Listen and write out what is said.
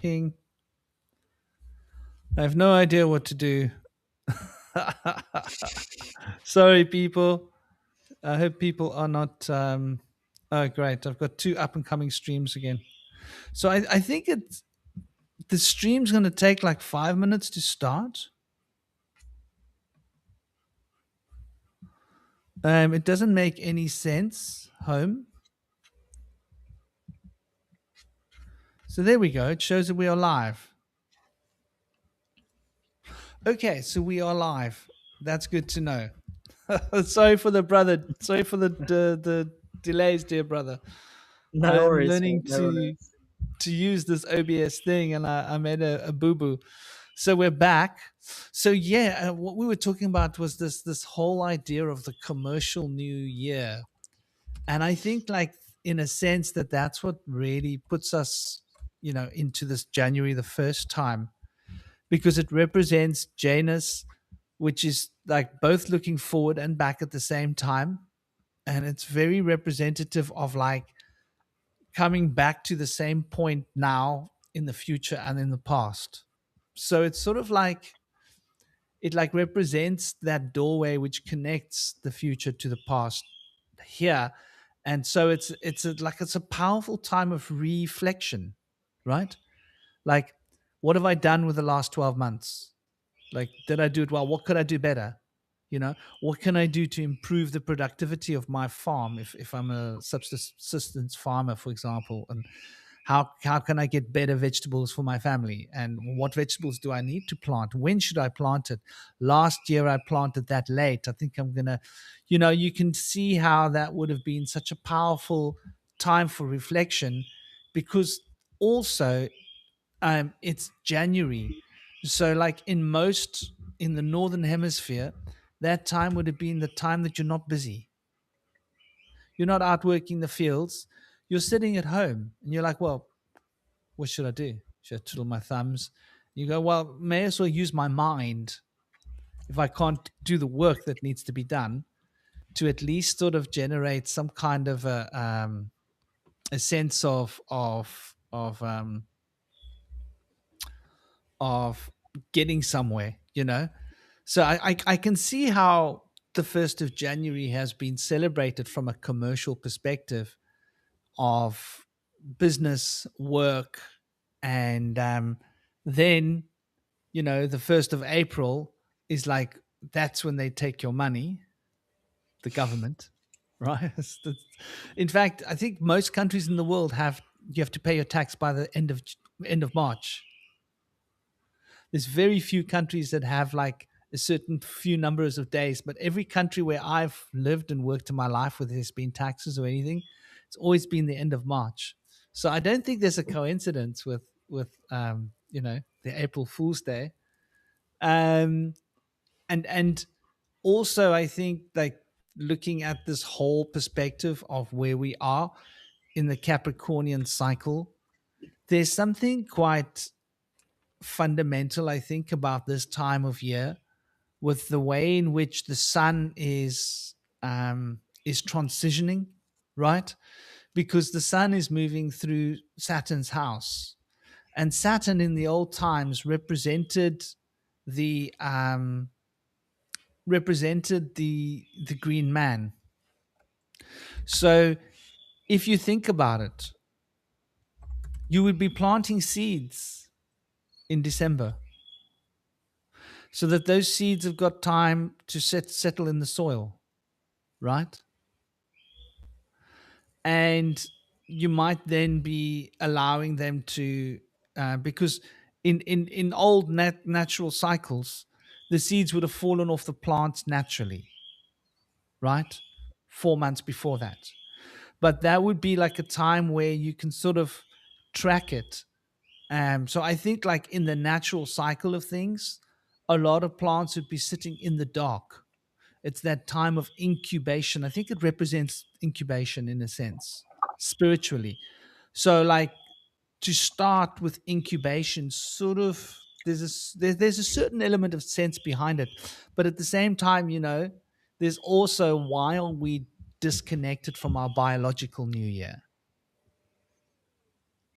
talking. I have no idea what to do. Sorry, people. I hope people are not. Oh, great! I've got two up and coming streams again. So I think the stream's going to take like 5 minutes to start. It doesn't make any sense. Home. So there we go. It shows that we are live. Okay, so we are live. That's good to know. Sorry for the brother. Sorry for the delays, dear brother. No I'm worries, man. learning No worries. to use this OBS thing, and I made a boo boo. So we're back. So yeah, what we were talking about was this whole idea of the commercial new year, and I think like in a sense that's what really puts us, into this January the first time, because it represents Janus, which is like both looking forward and back at the same time, and it's very representative of like coming back to the same point now in the future and in the past. So it's sort of like it like represents that doorway which connects the future to the past here. And so it's a powerful time of reflection, right? Like, what have I done with the last 12 months? Like, did I do it well? What could I do better? What can I do to improve the productivity of my farm if I'm a subsistence farmer, for example? And how can I get better vegetables for my family? And what vegetables do I need to plant? When should I plant it? Last year I planted that late. I think I'm gonna, you can see how that would have been such a powerful time for reflection, because also it's January. So, like in the northern hemisphere, that time would have been the time that you're not busy. You're not out working the fields. You're sitting at home and you're like, well, what should I do? Should I twiddle my thumbs? You go, well, may as well use my mind if I can't do the work that needs to be done, to at least sort of generate some kind of a sense of getting somewhere, So I can see how the 1st of January has been celebrated from a commercial perspective of business, work, and then, the 1st of April is like, that's when they take your money, the government, right? In fact, I think most countries in the world you have to pay your tax by the end of March. There's very few countries that have like a certain few numbers of days, but every country where I've lived and worked in my life, whether there's been taxes or anything, it's always been the end of March. So I don't think there's a coincidence with the April Fool's Day. Um and also I think, like, looking at this whole perspective of where we are in the Capricornian cycle, there's something quite fundamental, I think, about this time of year, with the way in which the sun is transitioning, right? Because the sun is moving through Saturn's house, and Saturn in the old times the um, represented the green man. So if you think about it, you would be planting seeds in December, so that those seeds have got time to settle in the soil, right? And you might then be allowing them to, because in old natural cycles, the seeds would have fallen off the plants naturally, right? 4 months before that. But that would be like a time where you can sort of track it. So I think, like, in the natural cycle of things, a lot of plants would be sitting in the dark. It's that time of incubation. I think it represents incubation in a sense, spiritually. So, like, to start with incubation, sort of, there's a certain element of sense behind it, but at the same time, there's also, why are we disconnected from our biological new year?